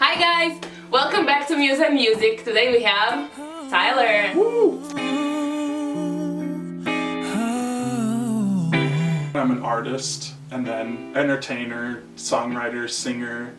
Hi guys, welcome back to Muse and Music. Today we have Tyler. Woo! I'm an artist and then entertainer, songwriter, singer,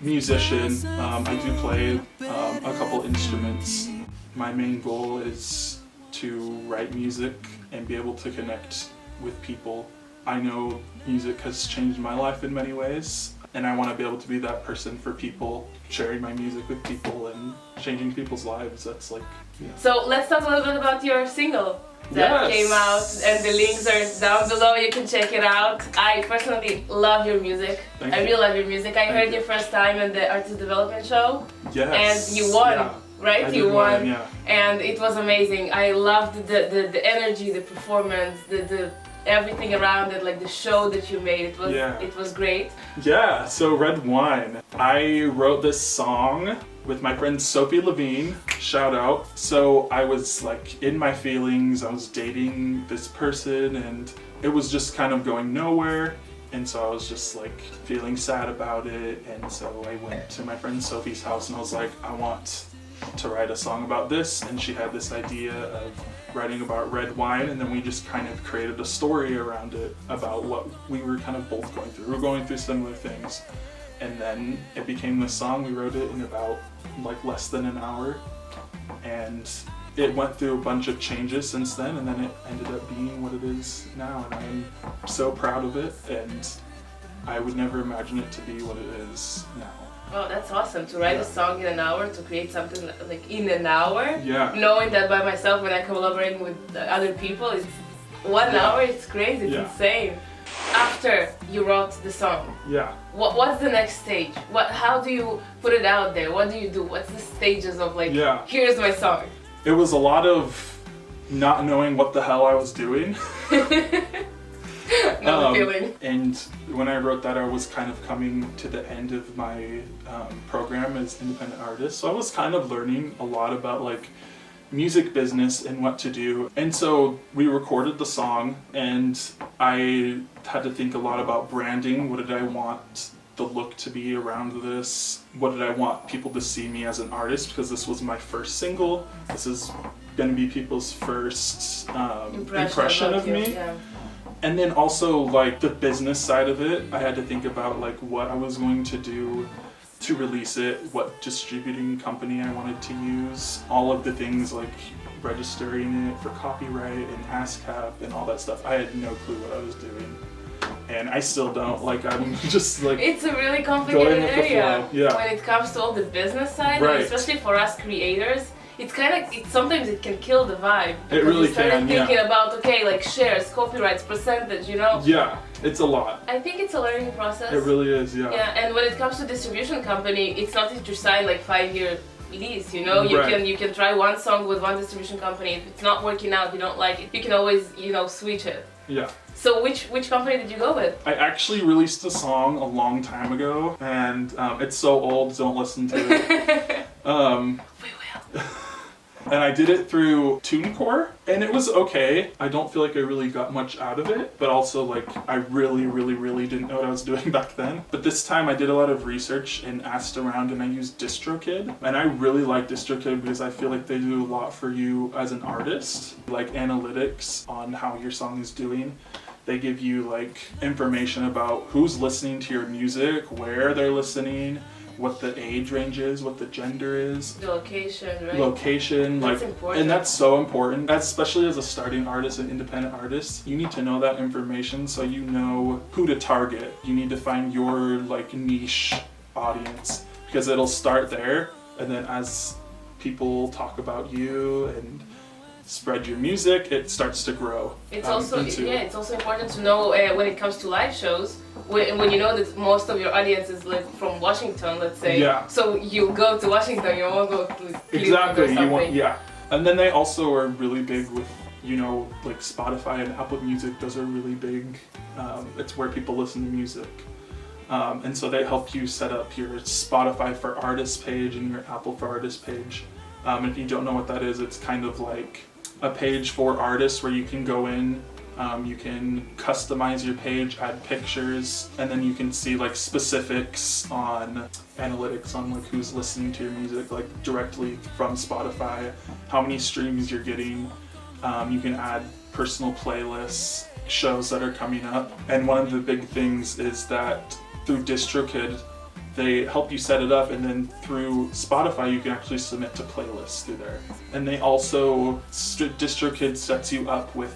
musician. I do play a couple instruments. My main goal is to write music and be able to connect with people. I know music has changed my life in many ways, and I want to be able to be that person for people, sharing my music with people and changing people's lives. That's like, yeah. So let's talk a little bit about your single that came out, and the links are down below. You can check it out. I personally love your music. I really love your music. I heard you first time in the artist development show. Yes. And you won. Yeah. Right? You won. Yeah. And it was amazing. I loved the energy, the performance, the everything around it, like the show that you made. It was great. Yeah, so Red Wine. I wrote this song with my friend Sophie Levine, shout out. So I was like in my feelings, I was dating this person and it was just kind of going nowhere. And so I was just like feeling sad about it. And so I went to my friend Sophie's house and I was like, I want to write a song about this. And she had this idea of writing about red wine, and then we just kind of created a story around it about what we were kind of both going through. We were going through similar things. And then it became this song. We wrote it in about like less than an hour. And it went through a bunch of changes since then, and then it ended up being what it is now. And I'm so proud of it, and I would never imagine it to be what it is now. Oh, that's awesome, to write a song in an hour, to create something like in an hour. Yeah. Knowing that by myself, when I collaborate with other people, it's 1 hour, it's crazy, it's insane. After you wrote the song, what's the next stage? How do you put it out there? What do you do? What's the stages of like, here's my song? It was a lot of not knowing what the hell I was doing. Feeling. And when I wrote that, I was kind of coming to the end of my program as independent artist. So I was kind of learning a lot about like music business and what to do. And so we recorded the song, and I had to think a lot about branding. What did I want the look to be around this? What did I want people to see me as an artist? Because this was my first single. This is going to be people's first impression of me. Yeah. And then also like the business side of it, I had to think about like what I was going to do to release it, what distributing company I wanted to use, all of the things like registering it for copyright and ASCAP and all that stuff. I had no clue what I was doing. And I still don't. Like, I'm just like, it's a really complicated area Yeah. when it comes to all the business side, Right. especially for us creators. It's kind of, sometimes it can kill the vibe. It really you start can, thinking about, okay, like shares, copyrights, percentage, you know? Yeah, it's a lot. I think it's a learning process. It really is, yeah. Yeah, and when it comes to distribution company, it's not that you sign like 5-year lease, you know? You can try one song with one distribution company. If it's not working out, you don't like it, you can always, switch it. Yeah. So which company did you go with? I actually released a song a long time ago, and it's so old, don't listen to it. We will. And I did it through TuneCore, and it was okay. I don't feel like I really got much out of it, but also like I really didn't know what I was doing back then. But this time I did a lot of research and asked around, and I used DistroKid. And I really like DistroKid because I feel like they do a lot for you as an artist, like analytics on how your song is doing. They give you like information about who's listening to your music, where they're listening, what the age range is, what the gender is. The location, right? Location, that's like, important. and that's so important, especially as a starting artist and independent artist. You need to know that information so you know who to target. You need to find your like niche audience, because it'll start there, and then as people talk about you and spread your music, it starts to grow. It's also it's also important to know when it comes to live shows, when you know that most of your audience is like from Washington, let's say. Yeah. So you go to Washington, you won't go to Cleveland exactly. Or something. And then they also are really big with like Spotify and Apple Music. Those are really big. It's where people listen to music. And so they help you set up your Spotify for Artists page and your Apple for Artists page. If you don't know what that is, it's kind of like a page for artists where you can go in You can customize your page, add pictures, and then you can see like specifics on analytics on like who's listening to your music, like directly from Spotify, how many streams you're getting. You can add personal playlists, shows that are coming up. And one of the big things is that through DistroKid, they help you set it up, and then through Spotify you can actually submit to playlists through there. And they also, DistroKid sets you up with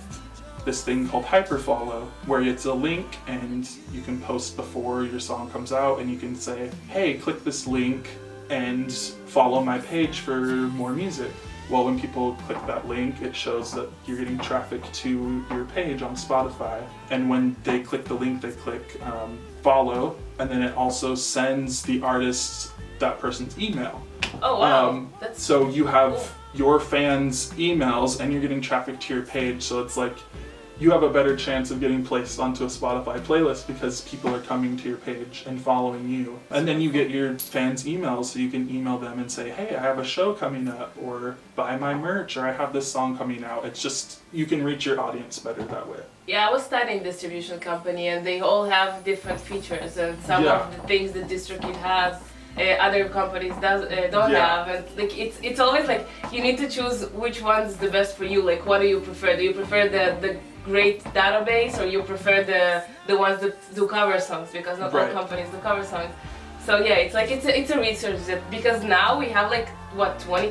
this thing called hyperfollow, where it's a link and you can post before your song comes out, and you can say, hey, click this link and follow my page for more music. Well, when people click that link, it shows that you're getting traffic to your page on Spotify. And when they click the link, they click follow, and then it also sends the artist that person's email. Oh wow! So you have your fans' emails, and you're getting traffic to your page. So it's like you have a better chance of getting placed onto a Spotify playlist because people are coming to your page and following you. And then you get your fans' emails, so you can email them and say, hey, I have a show coming up, or buy my merch, or I have this song coming out. It's just, you can reach your audience better that way. Yeah, I was studying distribution company, and they all have different features, and some of the things that DistroKid has, other companies don't have, and like it's always like you need to choose which one's the best for you. Like, what do you prefer? Do you prefer the great database, or you prefer the ones that do cover songs? Because not all companies do cover songs. So yeah, it's like it's a research because now we have like what 20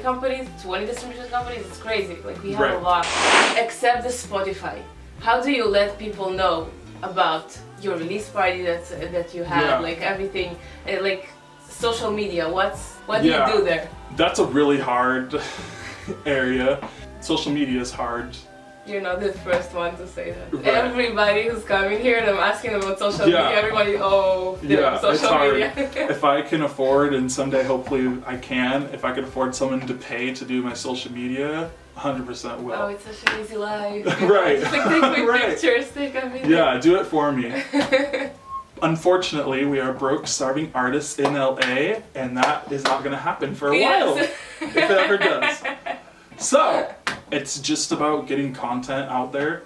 distribution companies. It's crazy. Like we have a lot. Except the Spotify. How do you let people know about your release party that you had? Like everything, like social media. What do you do there? That's a really hard area. Social media is hard. You're not the first one to say that. Right. Everybody who's coming here and I'm asking about social media, everybody, social media. If I can afford, and someday hopefully I can, if I could afford someone to pay to do my social media, 100% will. Oh, it's such an easy life. Right. Just like take quick pictures, take a video. Yeah, do it for me. Unfortunately, we are broke, starving artists in LA, and that is not going to happen for a while, if it ever does. So, it's just about getting content out there,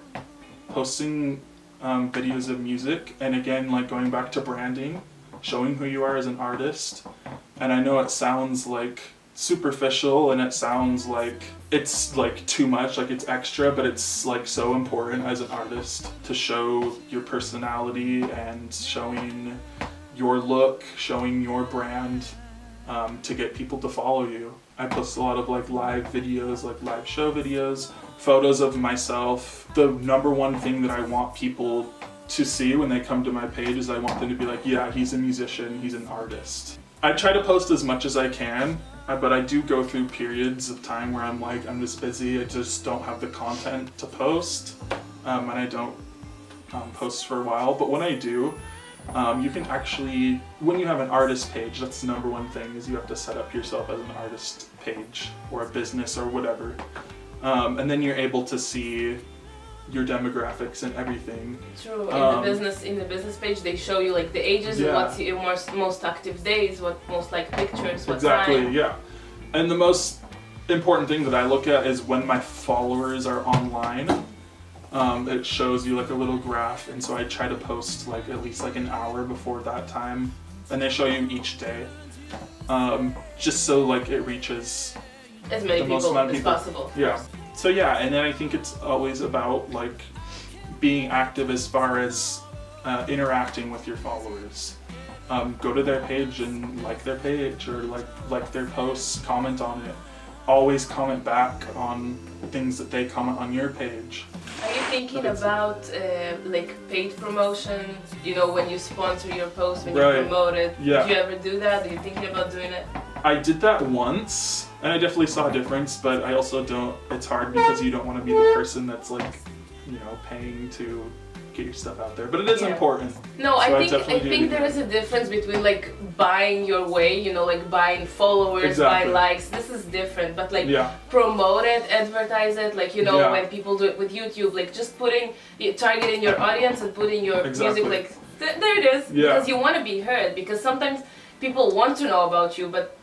posting videos of music, and again, like going back to branding, showing who you are as an artist. And I know it sounds like superficial, and it sounds like it's like too much, like it's extra, but it's like so important as an artist to show your personality and showing your look, showing your brand, to get people to follow you. I post a lot of like live videos, like live show videos, photos of myself. The number one thing that I want people to see when they come to my page is I want them to be like, yeah, he's a musician, he's an artist. I try to post as much as I can, but I do go through periods of time where I'm like, I'm just busy, I just don't have the content to post, and I don't post for a while. But when I do, you can actually, when you have an artist page, that's the number one thing, is you have to set up yourself as an artist page or a business or whatever. And then you're able to see your demographics and everything. True. In the business page, they show you like the ages and what's your most active days, what most like pictures, what time. Yeah. And the most important thing that I look at is when my followers are online. It shows you like a little graph, and so I try to post like at least like an hour before that time, and they show you each day, just so like it reaches as many people as possible. Yeah. So yeah, and then I think it's always about like being active as far as interacting with your followers. Go to their page and like their page, or like their posts, comment on it. Always comment back on things that they comment on your page. Are you thinking about like paid promotion? You know, when you sponsor your post, when you promote it. Yeah. Did you ever do that? Are you thinking about doing it? I did that once, and I definitely saw a difference, but I also don't, it's hard because you don't want to be the person that's like, you know, paying to get your stuff out there, but it is important. No, so I think there is a difference between like buying your way, you know, like buying followers, buying likes. This is different, but like promote it, advertise it, like, you know, when people do it with YouTube, like just targeting your audience and putting your music like there it is, because you want to be heard. Because sometimes people want to know about you, but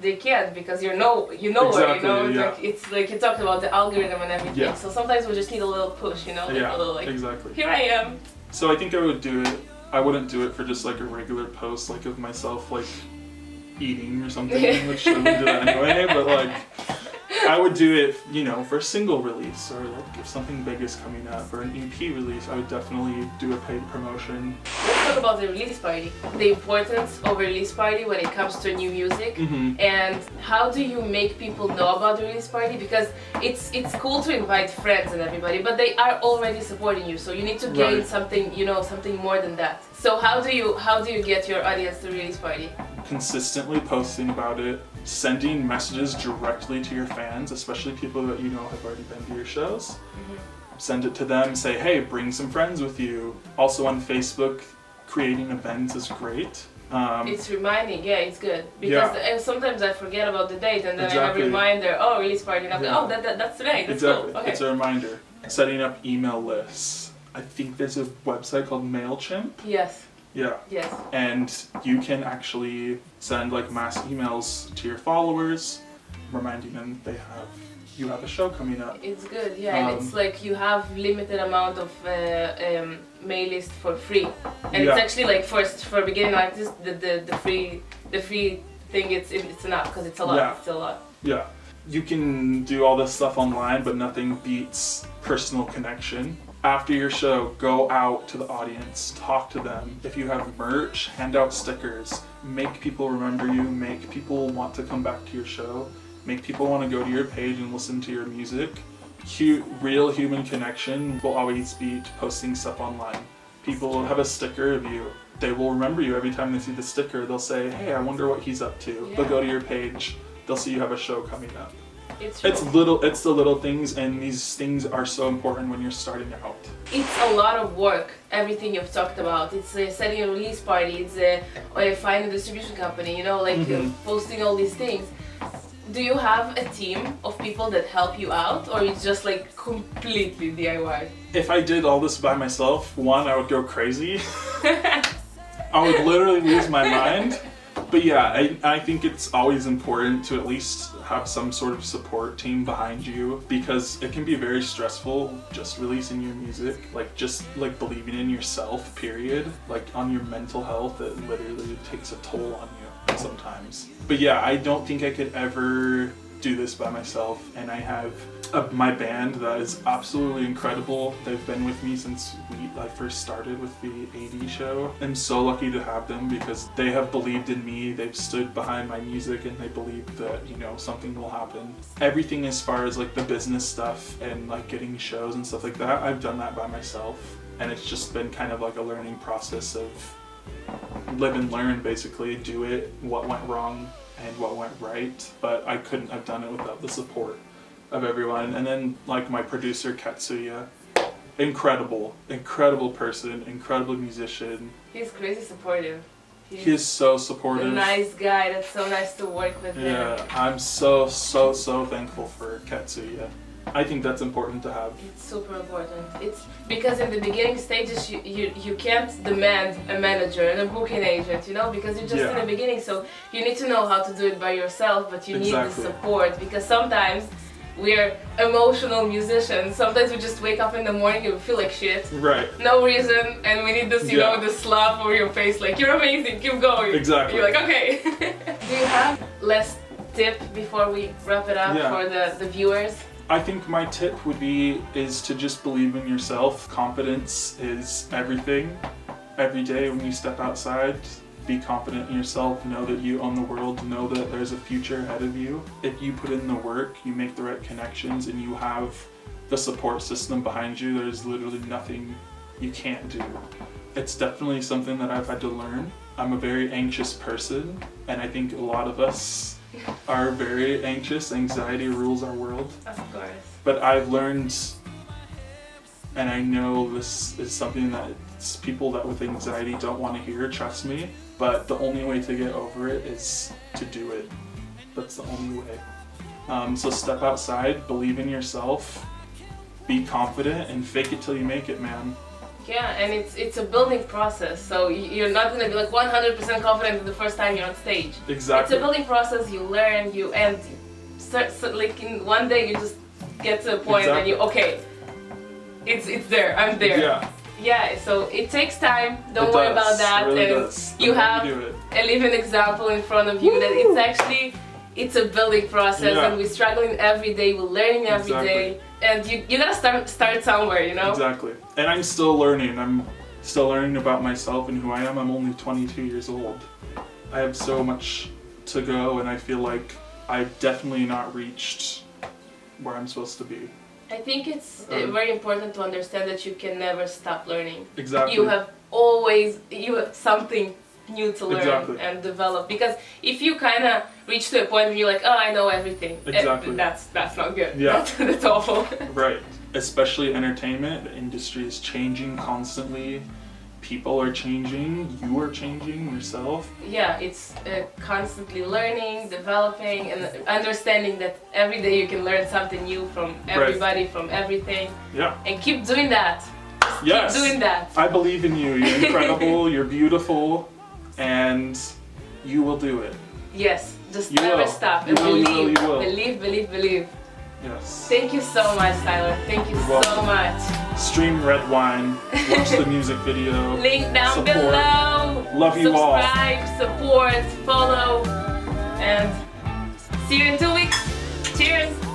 they can't because you know exactly, where, yeah. It's like you talked about the algorithm and everything. Yeah. So sometimes we just need a little push, like a little exactly. Here I am. So I think I would do it. I wouldn't do it for just like a regular post like of myself like eating or something, which I wouldn't do that anyway. But like I would do it, for a single release, or like if something big is coming up, or an EP release, I would definitely do a paid promotion. Let's talk about the release party. The importance of a release party when it comes to new music, and how do you make people know about the release party? Because it's cool to invite friends and everybody, but they are already supporting you, so you need to gain something, something more than that. So how do you get your audience to release party? Consistently posting about it, sending messages directly to your fans, especially people that have already been to your shows. Send it to them, say, hey, bring some friends with you. Also on Facebook, creating events is great. It's reminding, it's good. Because sometimes I forget about the date and then I have a reminder, release party, and I'm like, that's today, that's exactly. cool. Okay. It's a reminder. Setting up email lists. I think there's a website called MailChimp. Yes. Yeah. Yes. And you can actually send like mass emails to your followers, reminding them you have a show coming up. It's good, and it's like you have limited amount of mail list for free, and it's actually like for beginning like this, the free thing it's enough because it's a lot. It's a lot. Yeah. You can do all this stuff online, but nothing beats personal connection. After your show, go out to the audience, talk to them. If you have merch, hand out stickers. Make people remember you, make people want to come back to your show, make people want to go to your page and listen to your music. Real human connection will always beat posting stuff online. People have a sticker of you. They will remember you every time they see the sticker. They'll say, hey, I wonder what he's up to. Yeah. They'll go to your page. They'll see you have a show coming up. It's the little things, and these things are so important when you're starting out. It's a lot of work, everything you've talked about. It's setting a release party, it's finding a distribution company, posting all these things. Do you have a team of people that help you out, or it's just like completely DIY? If I did all this by myself, I would go crazy. I would literally lose my mind. But yeah, I think it's always important to at least have some sort of support team behind you, because it can be very stressful just releasing your music, just believing in yourself, period. On your mental health, it literally takes a toll on you sometimes. But yeah, I don't think I could ever do this by myself, and I have my band that is absolutely incredible. They've been with me since I first started with the AD show. I'm so lucky to have them because they have believed in me, they've stood behind my music, and they believe that, something will happen. Everything as far as the business stuff and getting shows and stuff like that, I've done that by myself, and it's just been kind of a learning process of live and learn, basically. Do it, what went wrong and what went right, but I couldn't have done it without the support of everyone. And then my producer Katsuya, incredible person, incredible musician. He's crazy supportive. He's so supportive. A nice guy. That's so nice to work with him. Yeah, I'm so thankful for Katsuya. I think that's important to have. It's super important. It's because in the beginning stages you can't demand a manager and a booking agent, because you're just in the beginning, so you need to know how to do it by yourself, but you need the support, because sometimes we're emotional musicians. Sometimes we just wake up in the morning and we feel like shit. Right. No reason, and we need this, the slap over your face, you're amazing, keep going. Exactly. You're like, okay. Do you have last tip before we wrap it up for the viewers? I think my tip is to just believe in yourself. Confidence is everything. Every day when you step outside, be confident in yourself, know that you own the world, know that there's a future ahead of you. If you put in the work, you make the right connections, and you have the support system behind you, there's literally nothing you can't do. It's definitely something that I've had to learn. I'm a very anxious person, and I think a lot of us are very anxious. Anxiety rules our world. Of course. But I've learned, and I know this is something that people that with anxiety don't want to hear, trust me, but the only way to get over it is to do it. That's the only way. So step outside, believe in yourself, be confident, and fake it till you make it, man. Yeah, and it's a building process, so you're not gonna be like 100% confident the first time you're on stage. Exactly. It's a building process. You learn, and start like in one day you just get to a point and you it's there. I'm there. Yeah. Yeah. So it takes time. Don't worry about that. It really and does. you have a living example in front of you that it's actually. It's a building process, and we're struggling every day. We're learning every day, and you gotta start somewhere, you know. Exactly. And I'm still learning. I'm still learning about myself and who I am. I'm only 22 years old. I have so much to go, and I feel like I've definitely not reached where I'm supposed to be. I think it's very important to understand that you can never stop learning. Exactly. You have something new to learn and develop, because if you kind of reach to a point where you're like, oh, I know everything, that's not good. Yeah. That's awful. Right. Especially entertainment, the industry is changing constantly. People are changing, you are changing yourself. Yeah, it's constantly learning, developing, and understanding that every day you can learn something new from everybody, from everything. Yeah. And keep doing that. Yes. Keep doing that. I believe in you. You're incredible, you're beautiful, and you will do it. Yes, just never stop. And believe. Believe. Yes. Thank you so much, Tyler. Thank you so much. Stream Red Wine. Watch the music video. Link down below. Love you all. Subscribe, support, follow, and see you in 2 weeks. Cheers.